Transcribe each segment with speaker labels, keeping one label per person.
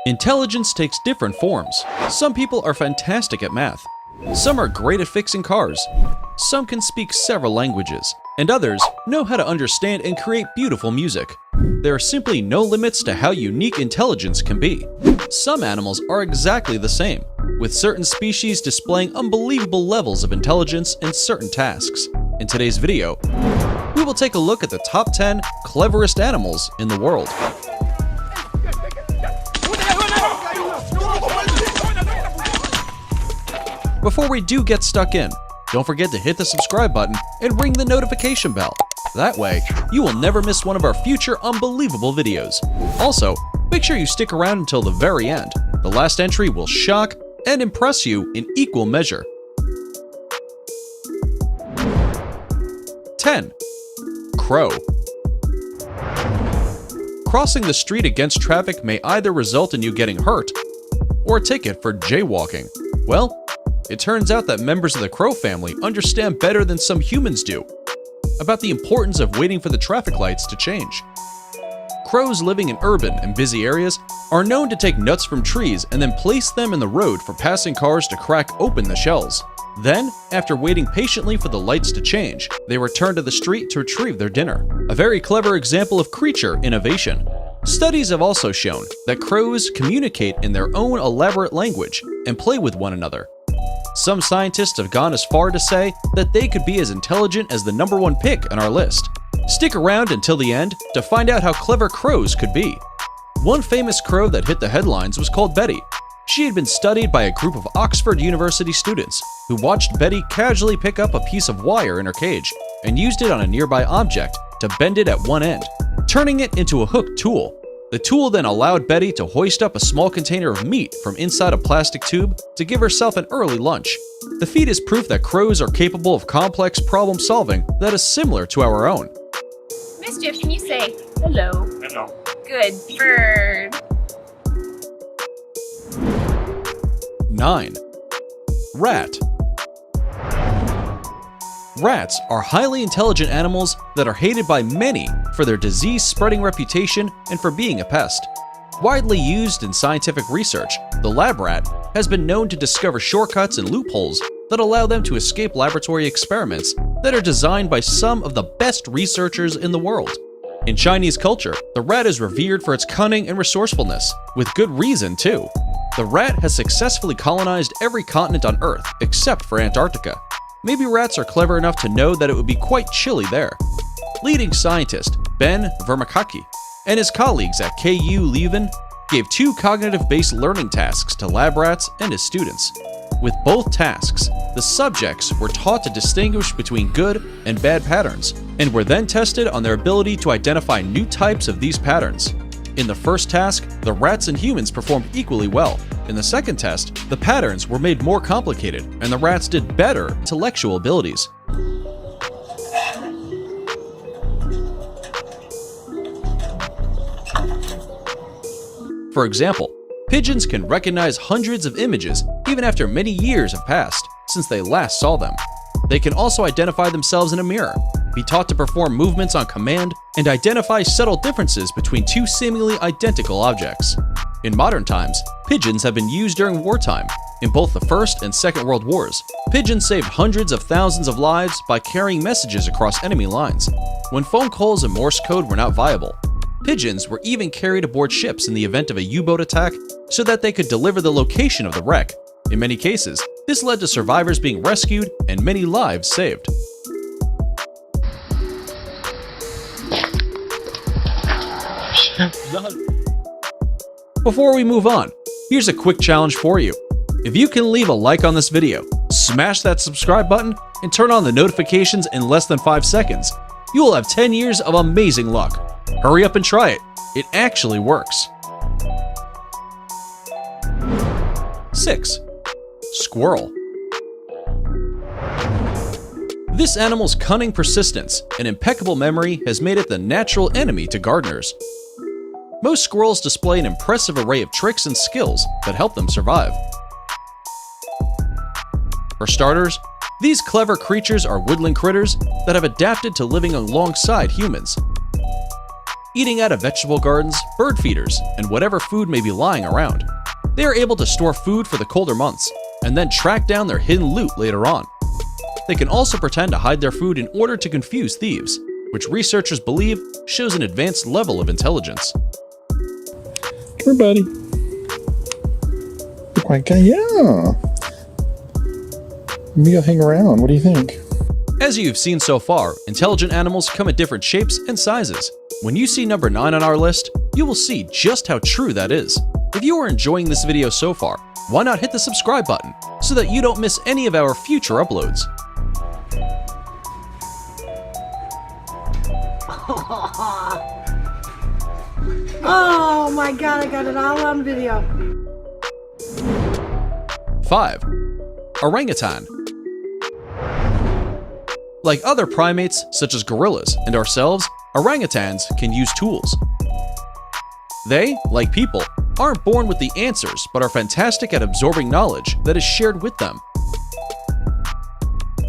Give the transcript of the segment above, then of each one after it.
Speaker 1: Intelligence takes different forms. Some people are fantastic at math. Some are great at fixing cars. Some can speak several languages. And others know how to understand and create beautiful music. There are simply no limits to how unique intelligence can be. Some animals are exactly the same, with certain species displaying unbelievable levels of intelligence in certain tasks. In today's video, we will take a look at the top 10 cleverest animals in the world. Before we do get stuck in, don't forget to hit the subscribe button and ring the notification bell. That way, you will never miss one of our future unbelievable videos. Also, make sure you stick around until the very end. The last entry will shock and impress you in equal measure. 10. Crow. Crossing the street against traffic may either result in you getting hurt or a ticket for jaywalking. Well, it turns out that members of the crow family understand better than some humans do about the importance of waiting for the traffic lights to change. Crows living in urban and busy areas are known to take nuts from trees and then place them in the road for passing cars to crack open the shells. Then, after waiting patiently for the lights to change, they return to the street to retrieve their dinner. A very clever example of creature innovation. Studies have also shown that crows communicate in their own elaborate language and play with one another. Some scientists have gone as far to say that they could be as intelligent as the #1 pick on our list. Stick around until the end to find out how clever crows could be. One famous crow that hit the headlines was called Betty. She had been studied by a group of Oxford University students who watched Betty casually pick up a piece of wire in her cage and used it on a nearby object to bend it at one end, turning it into a hooked tool. The tool then allowed Betty to hoist up a small container of meat from inside a plastic tube to give herself an early lunch. The feat is proof that crows are capable of complex problem solving that is similar to our own.
Speaker 2: Mischief, can you say hello?
Speaker 3: Hello.
Speaker 2: Good bird.
Speaker 1: 9. Rat. Rats are highly intelligent animals that are hated by many for their disease-spreading reputation and for being a pest. Widely used in scientific research, the lab rat has been known to discover shortcuts and loopholes that allow them to escape laboratory experiments that are designed by some of the best researchers in the world. In Chinese culture, the rat is revered for its cunning and resourcefulness, with good reason too. The rat has successfully colonized every continent on Earth except for Antarctica. Maybe rats are clever enough to know that it would be quite chilly there. Leading scientist Ben Vermakaki and his colleagues at KU Leuven gave 2 cognitive-based learning tasks to lab rats and his students. With both tasks, the subjects were taught to distinguish between good and bad patterns, and were then tested on their ability to identify new types of these patterns. In the first task, the rats and humans performed equally well. In the second test, the patterns were made more complicated, and the rats did better intellectual abilities. For example, pigeons can recognize hundreds of images even after many years have passed since they last saw them. They can also identify themselves in a mirror, be taught to perform movements on command, and identify subtle differences between 2 seemingly identical objects. In modern times, pigeons have been used during wartime. In both the First and Second World Wars, pigeons saved hundreds of thousands of lives by carrying messages across enemy lines. When phone calls and Morse code were not viable, pigeons were even carried aboard ships in the event of a U-boat attack so that they could deliver the location of the wreck. In many cases, this led to survivors being rescued and many lives saved. Before we move on, here's a quick challenge for you. If you can leave a like on this video, smash that subscribe button, and turn on the notifications in less than 5 seconds, you will have 10 years of amazing luck. Hurry up and try it. It actually works. 6. Squirrel. This animal's cunning persistence and impeccable memory has made it the natural enemy to gardeners. Most squirrels display an impressive array of tricks and skills that help them survive. For starters, these clever creatures are woodland critters that have adapted to living alongside humans. eating out of vegetable gardens, bird feeders, and whatever food may be lying around. They are able to store food for the colder months, and then track down their hidden loot later on. They can also pretend to hide their food in order to confuse thieves, which researchers believe shows an advanced level of intelligence.
Speaker 3: Here, buddy. Quiet guy, yeah. Let me go hang around. What do you think?
Speaker 1: As you've seen so far, intelligent animals come in different shapes and sizes. When you see number 9 on our list, you will see just how true that is. If you are enjoying this video so far, why not hit the subscribe button so that you don't miss any of our future uploads.
Speaker 4: Oh my god, I got it all on video.
Speaker 1: 5. Orangutan. Like other primates, such as gorillas and ourselves, orangutans can use tools. They, like people, aren't born with the answers but are fantastic at absorbing knowledge that is shared with them.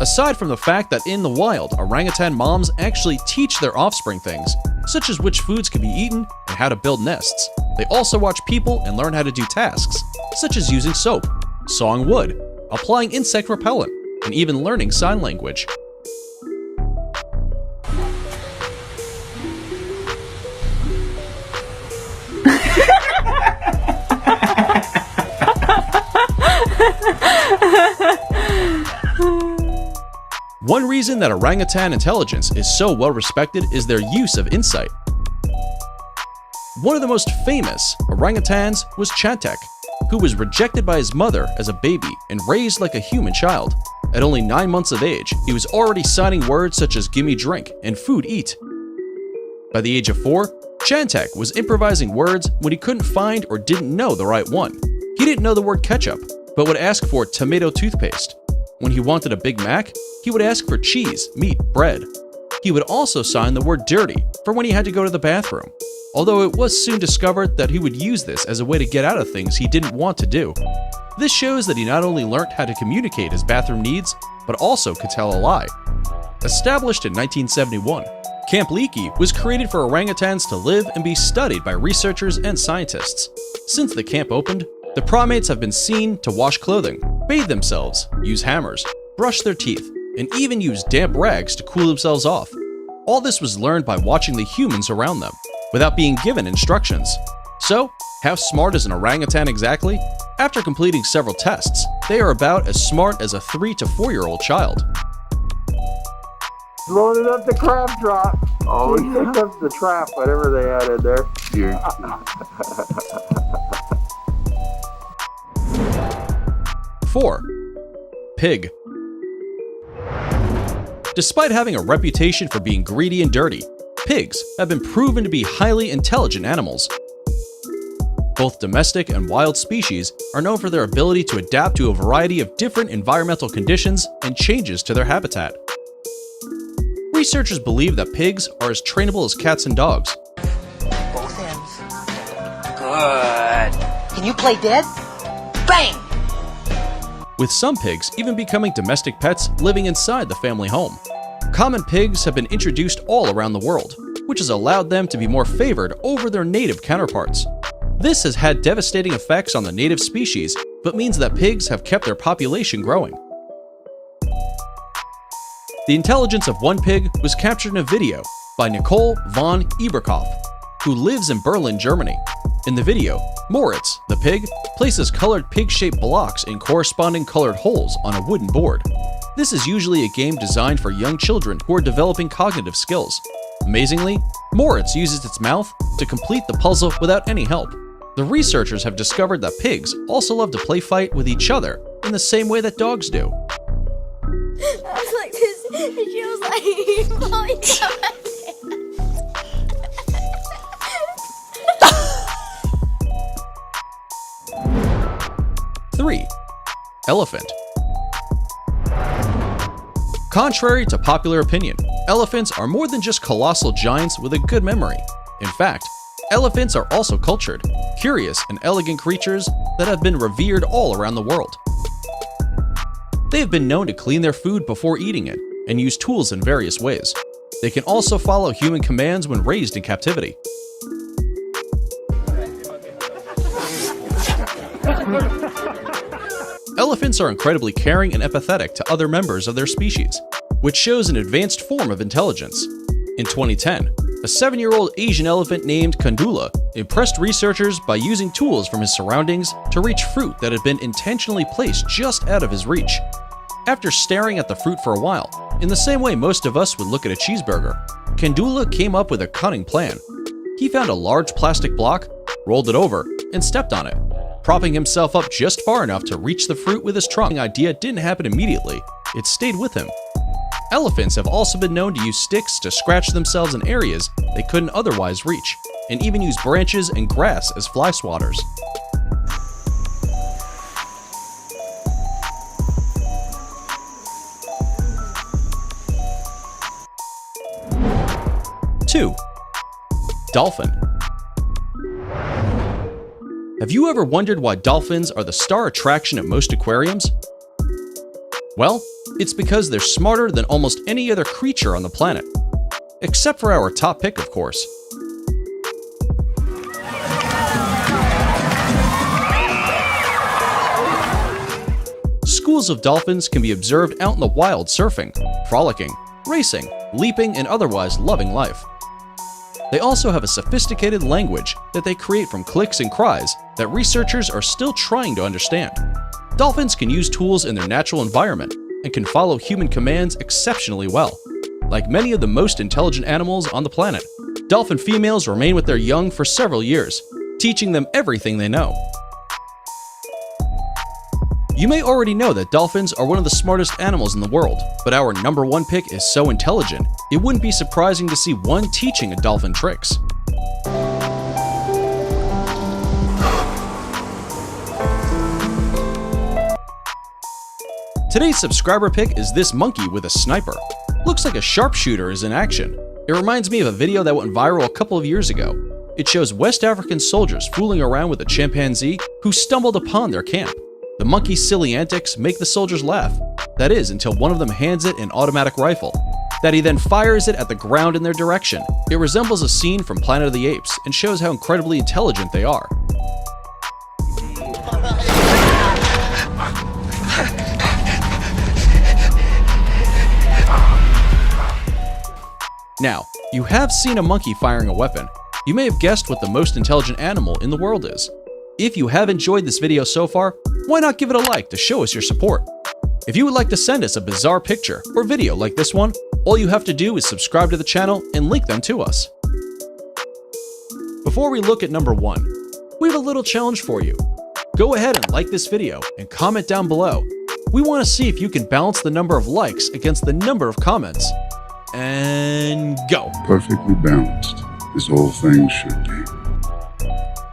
Speaker 1: Aside from the fact that in the wild, orangutan moms actually teach their offspring things, such as which foods can be eaten and how to build nests, they also watch people and learn how to do tasks, such as using soap, sawing wood, applying insect repellent, and even learning sign language. One reason that orangutan intelligence is so well respected is their use of insight. One of the most famous orangutans was Chantek, who was rejected by his mother as a baby and raised like a human child. At only 9 months of age, he was already signing words such as "gimme drink" and "food eat." By the age of 4, Chantek was improvising words when he couldn't find or didn't know the right one. He didn't know the word ketchup, but would ask for tomato toothpaste. When he wanted a Big Mac, he would ask for cheese, meat, bread. He would also sign the word dirty for when he had to go to the bathroom, although it was soon discovered that he would use this as a way to get out of things he didn't want to do. This shows that he not only learned how to communicate his bathroom needs, but also could tell a lie. Established in 1971, Camp Leakey was created for orangutans to live and be studied by researchers and scientists. Since the camp opened, the primates have been seen to wash clothing, bathe themselves, use hammers, brush their teeth, and even use damp rags to cool themselves off. All this was learned by watching the humans around them, without being given instructions. So, how smart is an orangutan exactly? After completing several tests, they are about as smart as a 3 to 4-year-old child.
Speaker 5: Loaded up the crab trap. Oh, we picked up the trap, whatever they had in there.
Speaker 1: 4. Pig. Despite having a reputation for being greedy and dirty, pigs have been proven to be highly intelligent animals. Both domestic and wild species are known for their ability to adapt to a variety of different environmental conditions and changes to their habitat. Researchers believe that pigs are as trainable as cats and dogs.
Speaker 6: Both ends. Good. Can you play dead? Bang!
Speaker 1: With some pigs even becoming domestic pets living inside the family home. Common pigs have been introduced all around the world, which has allowed them to be more favored over their native counterparts. This has had devastating effects on the native species, but means that pigs have kept their population growing. The intelligence of one pig was captured in a video by Nicole von Eberkopf, who lives in Berlin, Germany. In the video, Moritz, the pig, places colored pig-shaped blocks in corresponding colored holes on a wooden board. This is usually a game designed for young children who are developing cognitive skills. Amazingly, Moritz uses its mouth to complete the puzzle without any help. The researchers have discovered that pigs also love to play fight with each other in the same way that dogs do.
Speaker 7: I was like this, and she was like, falling down my stairs.
Speaker 1: 3. Elephant. Contrary to popular opinion, elephants are more than just colossal giants with a good memory. In fact, elephants are also cultured, curious, and elegant creatures that have been revered all around the world. They have been known to clean their food before eating it and use tools in various ways. They can also follow human commands when raised in captivity. Elephants are incredibly caring and empathetic to other members of their species, which shows an advanced form of intelligence. In 2010, a 7-year-old Asian elephant named Kandula impressed researchers by using tools from his surroundings to reach fruit that had been intentionally placed just out of his reach. After staring at the fruit for a while, in the same way most of us would look at a cheeseburger, Kandula came up with a cunning plan. He found a large plastic block, rolled it over, and stepped on it, propping himself up just far enough to reach the fruit with his trunk. The idea didn't happen immediately, it stayed with him. Elephants have also been known to use sticks to scratch themselves in areas they couldn't otherwise reach, and even use branches and grass as fly swatters. Two, dolphin. Have you ever wondered why dolphins are the star attraction at most aquariums? Well, it's because they're smarter than almost any other creature on the planet. Except for our top pick, of course. Schools of dolphins can be observed out in the wild surfing, frolicking, racing, leaping, and otherwise loving life. They also have a sophisticated language that they create from clicks and cries that researchers are still trying to understand. Dolphins can use tools in their natural environment and can follow human commands exceptionally well. Like many of the most intelligent animals on the planet, dolphin females remain with their young for several years, teaching them everything they know. You may already know that dolphins are one of the smartest animals in the world, but our number one pick is so intelligent, it wouldn't be surprising to see one teaching a dolphin tricks. Today's subscriber pick is this monkey with a sniper. Looks like a sharpshooter is in action. It reminds me of a video that went viral a couple of years ago. It shows West African soldiers fooling around with a chimpanzee who stumbled upon their camp. The monkey's silly antics make the soldiers laugh. That is, until one of them hands it an automatic rifle, that he then fires it at the ground in their direction. It resembles a scene from Planet of the Apes and shows how incredibly intelligent they are. Now, you have seen a monkey firing a weapon. You may have guessed what the most intelligent animal in the world is. If you have enjoyed this video so far, why not give it a like to show us your support? If you would like to send us a bizarre picture or video like this one, all you have to do is subscribe to the channel and link them to us. Before we look at number 1, we have a little challenge for you. Go ahead and like this video and comment down below. We want to see if you can balance the number of likes against the number of comments. And go!
Speaker 8: Perfectly balanced, as all things should be.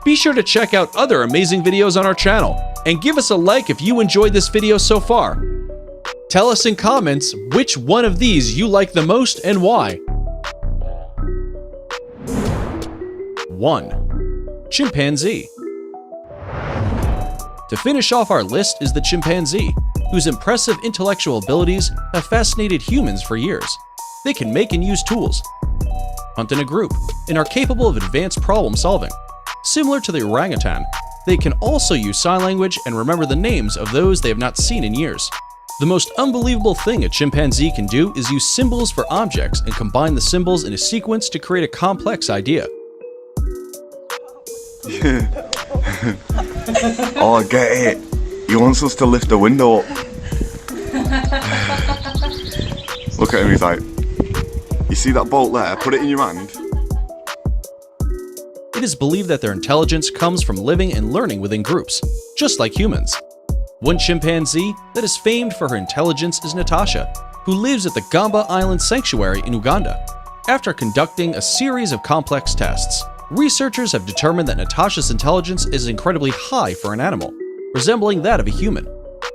Speaker 1: Be sure to check out other amazing videos on our channel, and give us a like if you enjoyed this video so far. Tell us in comments which one of these you like the most and why. 1. Chimpanzee. To finish off our list is the chimpanzee, whose impressive intellectual abilities have fascinated humans for years. They can make and use tools, hunt in a group, and are capable of advanced problem solving. Similar to the orangutan, they can also use sign language and remember the names of those they have not seen in years. The most unbelievable thing a chimpanzee can do is use symbols for objects and combine the symbols in a sequence to create a complex idea.
Speaker 9: Oh, I get it. He wants us to lift the window up. Look at him, he's like, you see that bolt there? Put it in your hand.
Speaker 1: It is believed that their intelligence comes from living and learning within groups, just like humans. One chimpanzee that is famed for her intelligence is Natasha, who lives at the Gamba Island Sanctuary in Uganda. After conducting a series of complex tests, researchers have determined that Natasha's intelligence is incredibly high for an animal, resembling that of a human.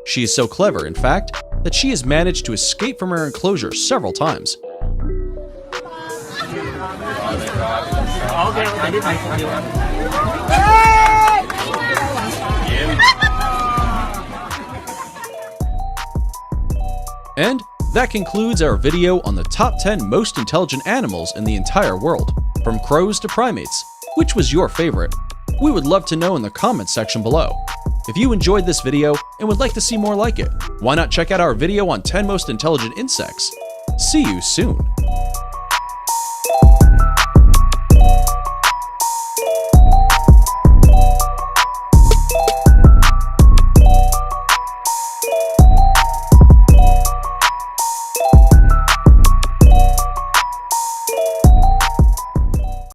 Speaker 1: She is so clever, in fact, that she has managed to escape from her enclosure several times. And That concludes our video on the top 10 most intelligent animals in the entire world. From crows to primates, which was your favorite? We would love to know in the comments section below. If you enjoyed this video and would like to see more like it, why not check out our video on 10 most intelligent insects? See you soon!